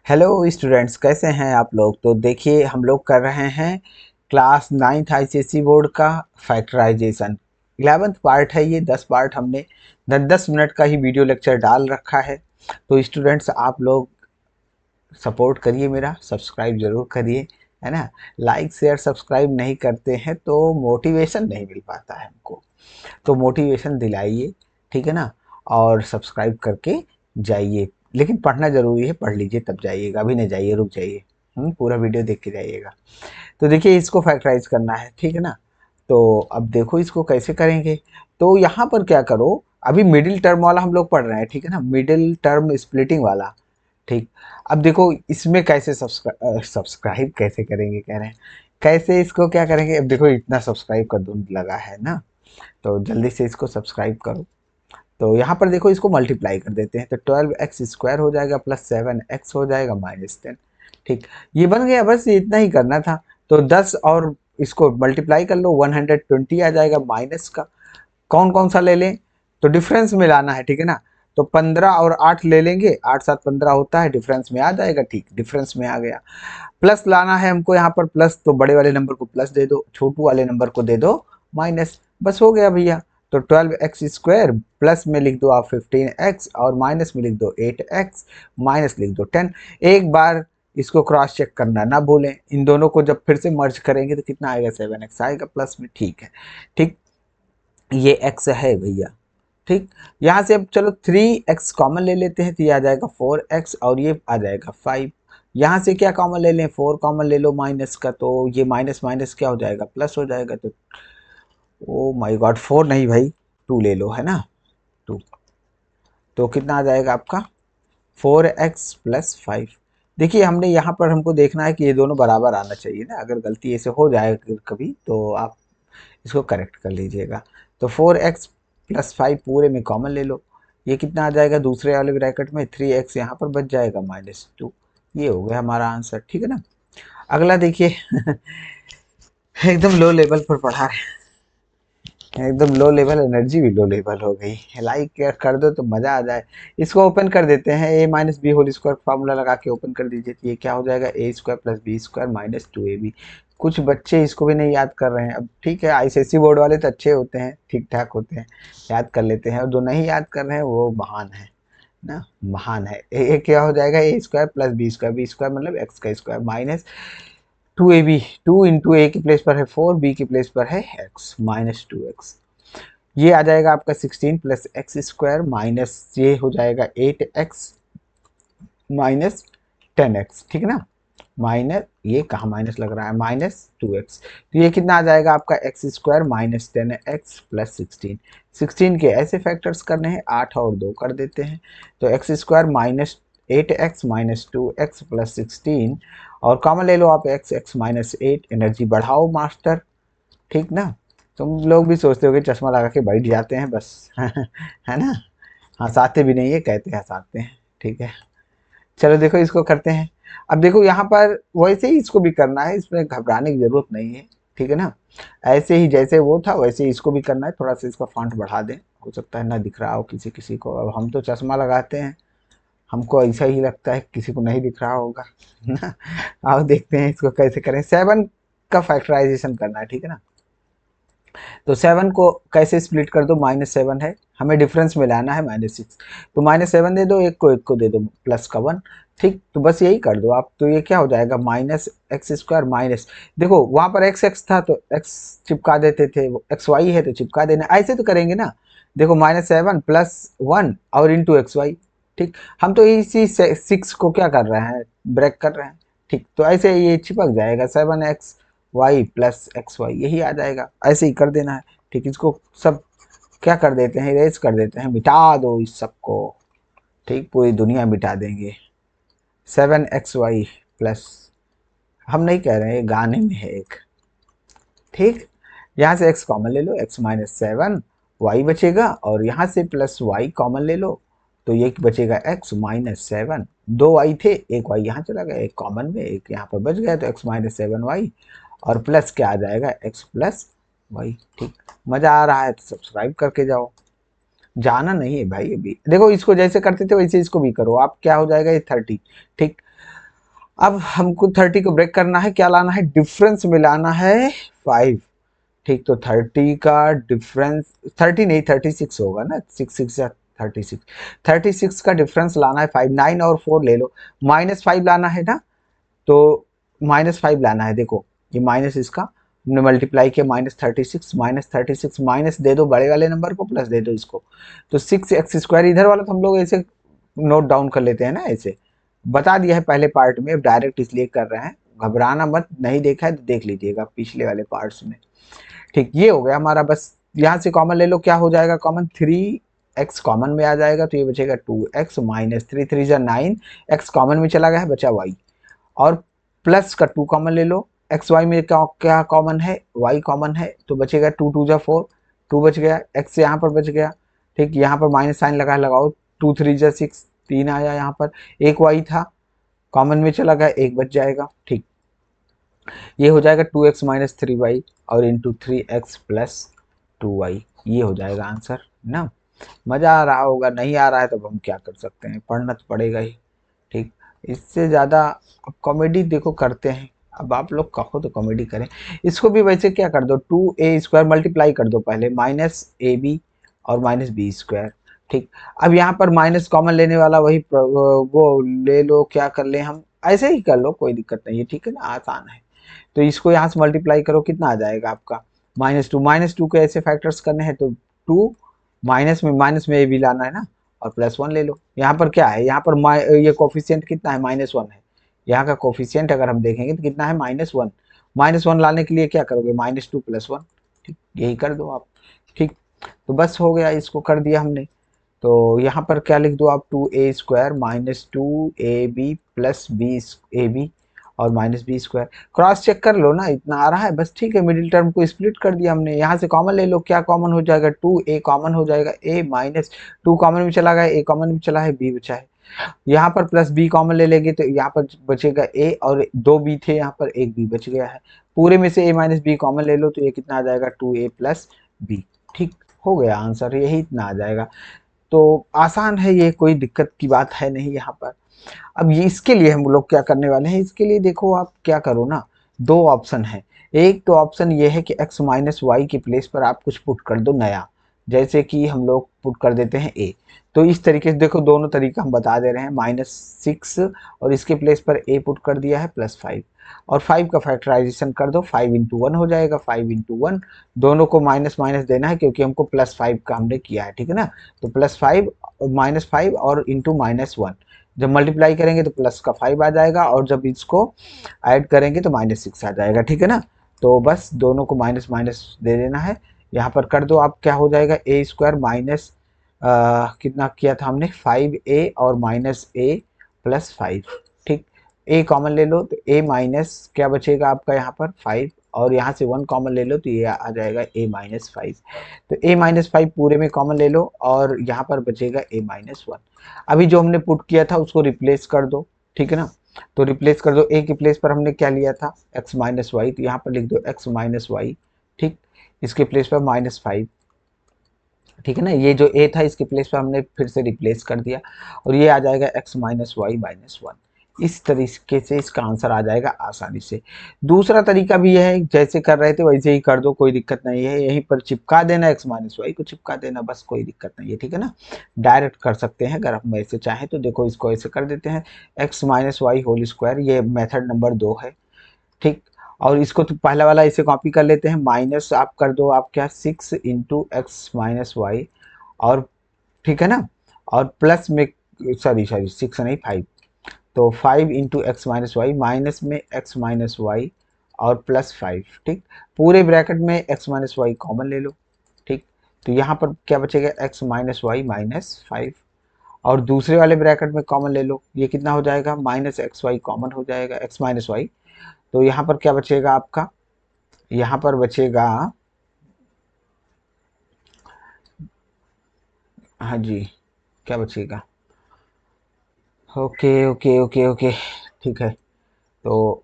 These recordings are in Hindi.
हेलो स्टूडेंट्स, कैसे हैं आप लोग। तो देखिए हम लोग कर रहे हैं क्लास 9th आईसीएसई बोर्ड का फैक्टराइजेशन 11th पार्ट है। ये 10 पार्ट हमने 10-10 मिनट का ही वीडियो लेक्चर डाल रखा है। तो स्टूडेंट्स आप लोग सपोर्ट करिए, मेरा सब्सक्राइब ज़रूर करिए, है ना। लाइक शेयर सब्सक्राइब नहीं करते हैं तो मोटिवेशन नहीं मिल पाता है हमको। तो मोटिवेशन दिलाइए, ठीक है ना। और सब्सक्राइब करके जाइए, लेकिन पढ़ना ज़रूरी है, पढ़ लीजिए तब जाइएगा, अभी नहीं जाइए, रुक जाइए। पूरा वीडियो देख के जाइएगा। तो देखिए इसको फैक्टराइज करना है, ठीक है ना। तो अब देखो इसको कैसे करेंगे। तो यहाँ पर क्या करो, अभी मिडिल टर्म वाला हम लोग पढ़ रहे हैं, ठीक है ना, मिडिल टर्म स्प्लिटिंग वाला। ठीक। अब देखो इसमें कैसे सब्सक्राइब कैसे करेंगे, कह रहे हैं कैसे इसको क्या करेंगे। अब देखो इतना सब्सक्राइब का धुंध लगा है ना, तो जल्दी से इसको सब्सक्राइब करो। तो यहाँ पर देखो इसको मल्टीप्लाई कर देते हैं, तो 12x² हो जाएगा प्लस 7x हो जाएगा -10। ठीक, ये बन गया, बस ये इतना ही करना था। तो 10 और इसको मल्टीप्लाई कर लो, 120 आ जाएगा माइनस का। कौन कौन सा ले लें, तो डिफरेंस में लाना है, ठीक है ना। तो 15 और 8 ले लेंगे, 8 7 15 होता है, डिफरेंस में आ जाएगा। ठीक, डिफरेंस में आ गया। प्लस लाना है हमको यहाँ पर प्लस, तो बड़े वाले नंबर को प्लस दे दो, छोटू वाले नंबर को दे दो माइनस, बस हो गया भैया। तो 12x² प्लस में लिख दो आप 15x और माइनस में लिख दो 8x, माइनस लिख दो 10। एक बार इसको क्रॉस चेक करना ना भूलें, इन दोनों को जब फिर से मर्ज करेंगे तो कितना आएगा, 7x आएगा प्लस में। ठीक है, ठीक, ये x है भैया। ठीक, यहाँ से अब चलो 3x कॉमन ले लेते हैं, तो ये आ जाएगा 4x और ये आ जाएगा 5। यहाँ से क्या कॉमन ले लें, 4 कॉमन ले लो माइनस का, तो ये माइनस माइनस क्या हो जाएगा, प्लस हो जाएगा। तो ओ माय गॉड, 4 नहीं भाई, 2 ले लो, है ना, 2। तो कितना आ जाएगा आपका, 4x प्लस 5। देखिए हमने यहाँ पर हमको देखना है कि ये दोनों बराबर आना चाहिए ना। अगर गलती ऐसे हो जाए कभी तो आप इसको करेक्ट कर लीजिएगा। तो 4x प्लस 5 पूरे में कॉमन ले लो, ये कितना आ जाएगा दूसरे वाले ब्रैकेट में, 3x यहाँ पर बच जाएगा -2। ये हो गया हमारा आंसर, ठीक है ना। अगला देखिए एकदम लो लेवल पर पढ़ा रहे हैं, एकदम लो लेवल, एनर्जी भी लो लेवल हो गई। लाइक कर दो तो मज़ा आ जाए। इसको ओपन कर देते हैं, a-b² फार्मूला लगा के ओपन कर दीजिए। तो ये क्या हो जाएगा, a² plus b² minus 2ab। कुछ बच्चे इसको भी नहीं याद कर रहे हैं। अब ठीक है, आईसीएसई बोर्ड वाले तो अच्छे होते हैं, ठीक ठाक होते हैं, याद कर लेते हैं, और जो नहीं याद कर रहे हैं वो महान है ना, महान है। ए क्या हो जाएगा, a² प्लस b² मतलब x का स्क्वायर माइनस 2ab। 2 इंटू ए की प्लेस पर है 4, बी की प्लेस पर है x माइनस 2x। ये आ जाएगा आपका 16 प्लस x² माइनस ये हो जाएगा 8x माइनस 10x, ठीक है ना। माइनस ये कहाँ माइनस लग रहा है, -2x। तो ये कितना आ जाएगा आपका x² माइनस 10x प्लस 16। 16 के ऐसे फैक्टर्स करने हैं, 8 और 2 कर देते हैं। तो x² minus 8x minus 2x plus 16, और कॉमन ले लो आप x माइनस 8। एनर्जी बढ़ाओ मास्टर, ठीक ना। तुम लोग भी सोचते हो कि चश्मा लगा के बैठ जाते हैं बस है ना, हंसाते भी नहीं है, कहते हंसाते हैं, ठीक है। चलो देखो इसको करते हैं। अब देखो यहाँ पर वैसे ही इसको भी करना है, इसमें घबराने की ज़रूरत नहीं है, ठीक है ना। ऐसे ही जैसे वो था वैसे ही इसको भी करना है। थोड़ा सा इसका फॉन्ट बढ़ा दें, हो सकता है ना दिख रहा हो किसी किसी को। अब हम तो चश्मा लगाते हैं, हमको ऐसा ही लगता है, किसी को नहीं दिख रहा होगा ना। आओ देखते हैं इसको कैसे करें। 7 का फैक्टराइजेशन करना है, ठीक है ना। तो 7 को कैसे स्प्लिट कर दो, -7 है, हमें डिफरेंस में लाना है -6। तो -7 दे दो, एक को दे दो प्लस का 1। ठीक, तो बस यही कर दो आप। तो ये क्या हो जाएगा, -x² माइनस, देखो वहाँ पर x था तो x चिपका देते थे, xy है तो चिपका देना, ऐसे तो करेंगे ना। देखो -7 प्लस 1 और इंटू xy। ठीक, हम तो इसी 6 को क्या कर रहे हैं, ब्रेक कर रहे हैं। ठीक, तो ऐसे ये चिपक जाएगा 7xy प्लस xy, यही आ जाएगा, ऐसे ही कर देना है। ठीक, इसको सब क्या कर देते हैं, इरेज कर देते हैं, मिटा दो इस सबको। ठीक, पूरी दुनिया मिटा देंगे। 7xy प्लस, हम नहीं कह रहे हैं, गाने में है एक। ठीक, यहाँ से x कॉमन ले लो, x माइनस 7 y बचेगा, और यहाँ से प्लस y कॉमन ले लो, तो ये बचेगा x माइनस 7। 2 y थे, एक y यहाँ चला गया, एक कॉमन में, एक यहाँ पर बच गया, तो x माइनस 7y, और प्लस क्या आ जाएगा, x प्लस y। ठीक, मज़ा आ रहा है तो सब्सक्राइब करके जाओ, जाना नहीं है भाई। अभी देखो इसको जैसे करते थे वैसे इसको भी करो आप, क्या हो जाएगा ये 30। ठीक, अब हमको 30 को ब्रेक करना है, क्या लाना है, डिफरेंस में लाना है 5। ठीक, तो 30 का डिफरेंस, 30 नहीं 36 होगा ना, 6 6 या 36, 36 का डिफरेंस लाना है 5। 9 और 4 ले लो, -5 लाना है ना, तो -5 लाना है। देखो ये माइनस इसका हमने मल्टीप्लाई किया, -36 माइनस दे दो बड़े वाले नंबर को, प्लस दे दो इसको, तो 6x²। इधर वाला तो हम लोग ऐसे नोट डाउन कर लेते हैं ना, ऐसे बता दिया है पहले पार्ट में, अब डायरेक्ट इसलिए कर रहे हैं, घबराना मत, नहीं देखा है तो देख लीजिएगा पिछले वाले पार्ट्स में। ठीक, ये हो गया हमारा। बस यहाँ से कॉमन ले लो, क्या हो जाएगा कॉमन, 3x कॉमन में आ जाएगा, तो ये बचेगा 2x माइनस 3 3 जा 9, x कॉमन में चला गया है, बचा y, और प्लस का 2 कॉमन ले लो, एक्स वाई में क्या क्या कॉमन है, y कॉमन है, तो बचेगा 2 2 जा 4, 2 बच गया, x यहाँ पर बच गया। ठीक, यहाँ पर माइनस साइन लगाओ, 2 3 जा 6, 3 आया यहाँ पर, एक y था कॉमन में चला गया, एक बच जाएगा। ठीक, ये हो जाएगा 2x माइनस 3y और इंटू 3x प्लस 2y, ये हो जाएगा आंसर ना। मज़ा आ रहा होगा, नहीं आ रहा है तब हम क्या कर सकते हैं, पढ़ना तो पड़ेगा ही। ठीक, इससे ज़्यादा अब कॉमेडी देखो करते हैं, अब आप लोग कहो तो कॉमेडी करें। इसको भी वैसे क्या कर दो, 2a² मल्टीप्लाई कर दो पहले, -ab और -b²। ठीक, अब यहाँ पर माइनस कॉमन लेने वाला वही वो ले लो, क्या कर ले हम, ऐसे ही कर लो, कोई दिक्कत नहीं है, ठीक है ना, आसान है। तो इसको यहाँ से मल्टीप्लाई करो, कितना आ जाएगा आपका, -2 को ऐसे फैक्टर्स करने हैं तो 2 माइनस में ए भी लाना है ना, और +1 ले लो। यहाँ पर क्या है, यहाँ पर ये कोफिशिएंट कितना है, -1 है, यहाँ का कोफिशिएंट अगर हम देखेंगे तो कितना है, -1। -1 लाने के लिए क्या करोगे, -2 + 1। ठीक, यही कर दो आप। ठीक, तो बस हो गया, इसको कर दिया हमने। तो यहाँ पर क्या लिख दो आप, 2a² minus 2ab plus b और -b²। क्रॉस चेक कर लो ना, इतना आ रहा है बस, ठीक है। मिडिल टर्म को स्प्लिट कर दिया हमने, यहाँ से कॉमन ले लो, क्या कॉमन हो जाएगा, 2a कॉमन हो जाएगा, a माइनस 2 कॉमन में चला गया, a कॉमन में चला है, b बचा है। यहाँ पर प्लस b कॉमन ले लेंगे तो यहाँ पर बचेगा a, और 2 b थे यहाँ पर, एक b बच गया है। पूरे में से a माइनस b कॉमन ले लो तो ये कितना आ जाएगा, 2a प्लस b। ठीक, हो गया आंसर, यही इतना आ जाएगा। तो आसान है ये, कोई दिक्कत की बात है नहीं यहाँ पर। अब ये इसके लिए हम लोग क्या करने वाले हैं, इसके लिए देखो आप क्या करो ना, दो ऑप्शन है। एक तो ऑप्शन ये है कि x माइनस वाई के प्लेस पर आप कुछ पुट कर दो नया, जैसे कि हम लोग पुट कर देते हैं a। तो इस तरीके से देखो, दोनों तरीका हम बता दे रहे हैं, -6 और इसके प्लेस पर a पुट कर दिया है +5, और 5 का फैक्टराइजेशन कर दो, 5 इंटू 1 हो जाएगा, 5 इंटू 1, दोनों को माइनस माइनस देना है क्योंकि हमको +5 का हमने किया है, ठीक है ना। तो +5 -5 और इंटू -1, जब मल्टीप्लाई करेंगे तो प्लस का 5 आ जाएगा, और जब इसको ऐड करेंगे तो -6 आ जाएगा, ठीक है ना। तो बस दोनों को माइनस माइनस दे देना है, यहाँ पर कर दो आप, क्या हो जाएगा, a² माइनस कितना किया था हमने, 5a और -a प्लस 5। ठीक, a कॉमन ले लो तो a माइनस क्या बचेगा आपका यहाँ पर 5, और यहाँ से 1 कॉमन ले लो तो ये आ जाएगा a माइनस 5। तो a माइनस 5 पूरे में कॉमन ले लो, और यहाँ पर बचेगा a माइनस 1। अभी जो हमने पुट किया था उसको रिप्लेस कर दो, ठीक है ना। तो रिप्लेस कर दो, a के प्लेस पर हमने क्या लिया था, x माइनस वाई, तो यहाँ पर लिख दो x माइनस वाई। ठीक, इसके प्लेस पर -5, ठीक है ना। ये जो a था इसके प्लेस पर हमने फिर से रिप्लेस कर दिया, और ये आ जाएगा x माइनस वाई माइनस 1। इस तरीके से इसका आंसर आ जाएगा आसानी से। दूसरा तरीका भी है, जैसे कर रहे थे वैसे ही कर दो, कोई दिक्कत नहीं है, यहीं पर चिपका देना, x माइनस वाई को चिपका देना, बस कोई दिक्कत नहीं है, ठीक है ना। डायरेक्ट कर सकते हैं अगर हम ऐसे चाहें तो। देखो इसको ऐसे कर देते हैं, x minus Y whole square, ये मेथड नंबर 2 है। ठीक, और इसको तो पहला वाला इसे कॉपी कर लेते हैं, माइनस आप कर दो आप क्या, 6 इंटू एक्स माइनस वाई, और ठीक है ना, और प्लस में, सॉरी 6 नहीं 5, तो 5 into X minus Y, minus में एक्स माइनस वाई और +5। ठीक, पूरे ब्रैकेट में एक्स माइनस वाई कॉमन ले लो। ठीक, तो यहाँ पर क्या बचेगा, एक्स माइनस वाई -5, और दूसरे वाले ब्रैकेट में कॉमन ले लो, ये कितना हो जाएगा, -xy कॉमन हो जाएगा, x माइनस वाई। तो यहाँ पर क्या बचेगा आपका, यहाँ पर बचेगा, हाँ जी, क्या बचेगा, ओके ओके ओके ओके, ठीक है। तो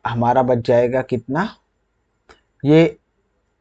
हमारा बच जाएगा कितना, ये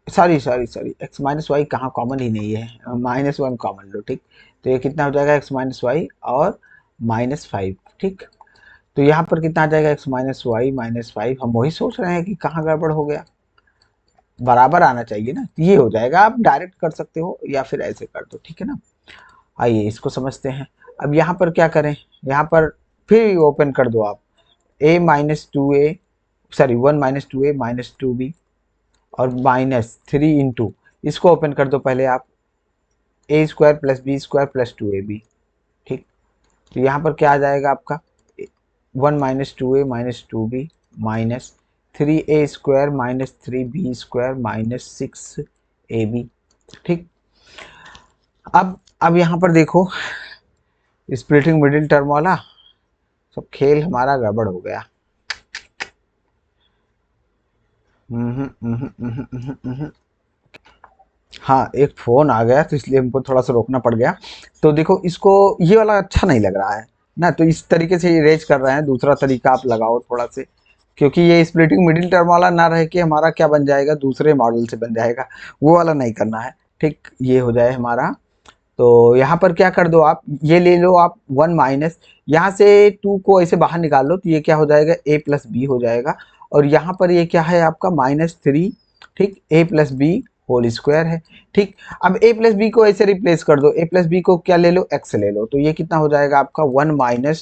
सॉरी एक्स माइनस वाई कहाँ, कॉमन ही नहीं है, -1 कॉमन लो। ठीक, तो ये कितना हो जाएगा, एक्स माइनस वाई और -5। ठीक, तो यहाँ पर कितना आ जाएगा, x माइनस वाई माइनस 5। हम वही सोच रहे हैं कि कहाँ गड़बड़ हो गया, बराबर आना चाहिए ना। तो ये हो जाएगा, आप डायरेक्ट कर सकते हो या फिर ऐसे कर दो, ठीक है ना। आइए इसको समझते हैं। अब यहाँ पर क्या करें, यहाँ पर फिर ओपन कर दो आप, a minus two A, sorry 1 - 2a minus 2b और -3 इसको ओपन कर दो पहले आप, a square plus B square plus 2ab। ठीक, तो यहाँ पर क्या आ जाएगा आपका, 1 - 2a minus 2b minus 3a² minus 3b² minus 6ab। ठीक, अब यहाँ पर देखो, स्प्लिटिंग मिडिल टर्म वाला सब खेल हमारा गड़बड़ हो गया। हाँ, एक फ़ोन आ गया तो इसलिए हमको थोड़ा सा रोकना पड़ गया। तो देखो इसको, ये वाला अच्छा नहीं लग रहा है ना, तो इस तरीके से इरेज कर रहे हैं। दूसरा तरीका आप लगाओ थोड़ा से, क्योंकि ये स्प्लिटिंग मिडिल टर्म वाला ना रह के हमारा क्या बन जाएगा, दूसरे मॉडल से बन जाएगा, वो वाला नहीं करना है। ठीक, ये हो जाए हमारा। तो यहाँ पर क्या कर दो आप, ये ले लो आप 1 माइनस, यहाँ से 2 को ऐसे बाहर निकाल लो तो ये क्या हो जाएगा, a प्लस बी हो जाएगा। और यहाँ पर ये क्या है आपका -3, ठीक, a plus B whole square है। ठीक, अब a प्लस बी को ऐसे रिप्लेस कर दो, a प्लस बी को क्या ले लो, x ले लो, तो ये कितना हो जाएगा आपका 1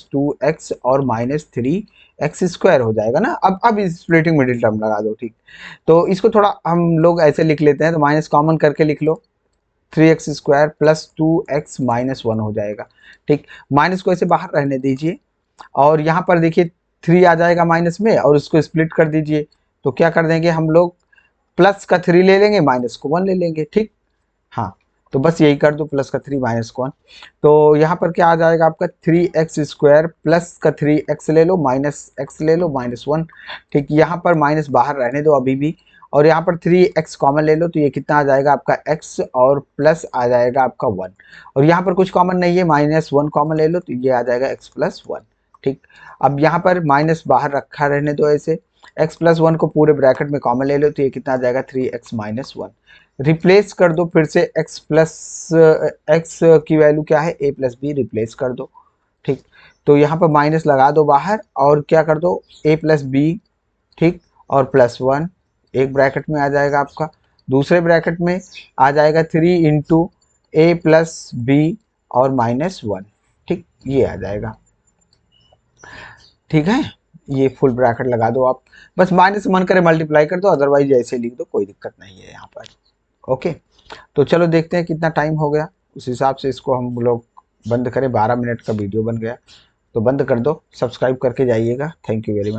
- 2x और -3x² हो जाएगा ना। अब इस स्प्लिटिंग मिडिल टर्म लगा दो। ठीक, तो इसको थोड़ा हम लोग ऐसे लिख लेते हैं, तो माइनस कॉमन करके लिख लो, 3x² प्लस 2x माइनस 1 हो जाएगा। ठीक, माइनस को ऐसे बाहर रहने दीजिए और यहाँ पर देखिए 3 आ जाएगा माइनस में और उसको स्प्लिट कर दीजिए। तो क्या कर देंगे हम लोग, प्लस का 3 ले लेंगे, माइनस को 1 ले लेंगे। ठीक, हाँ, तो बस यही कर दो, प्लस का 3 माइनस का 1। तो यहाँ पर क्या आ जाएगा आपका, 3x² प्लस का 3x ले लो माइनस x ले लो माइनस 1। ठीक, यहाँ पर माइनस बाहर रहने दो अभी भी, और यहाँ पर 3x कॉमन ले लो, तो ये कितना आ जाएगा आपका x और प्लस आ जाएगा आपका 1। और यहाँ पर कुछ कॉमन नहीं है, -1 कॉमन ले लो तो ये आ जाएगा x प्लस 1। ठीक, अब यहाँ पर माइनस बाहर रखा रहने दो ऐसे, x प्लस 1 को पूरे ब्रैकेट में कॉमन ले लो तो ये कितना आ जाएगा, 3x माइनस 1। रिप्लेस कर दो फिर से, x प्लस x की वैल्यू क्या है, a प्लस बी रिप्लेस कर दो। ठीक, तो यहाँ पर माइनस लगा दो बाहर और क्या कर दो, a प्लस बी, ठीक, और प्लस 1 एक ब्रैकेट में आ जाएगा आपका, दूसरे ब्रैकेट में आ जाएगा 3 इंटू ए प्लस बी और -1। ठीक, ये आ जाएगा। ठीक है, ये फुल ब्रैकेट लगा दो आप, बस माइनस मन करे मल्टीप्लाई कर दो, अदरवाइज ऐसे लिख दो, कोई दिक्कत नहीं है यहाँ पर। ओके, तो चलो देखते हैं कितना टाइम हो गया, उस हिसाब से इसको हम लोग बंद करें। 12 मिनट का वीडियो बन गया, तो बंद कर दो, सब्सक्राइब करके जाइएगा। Thank you very much.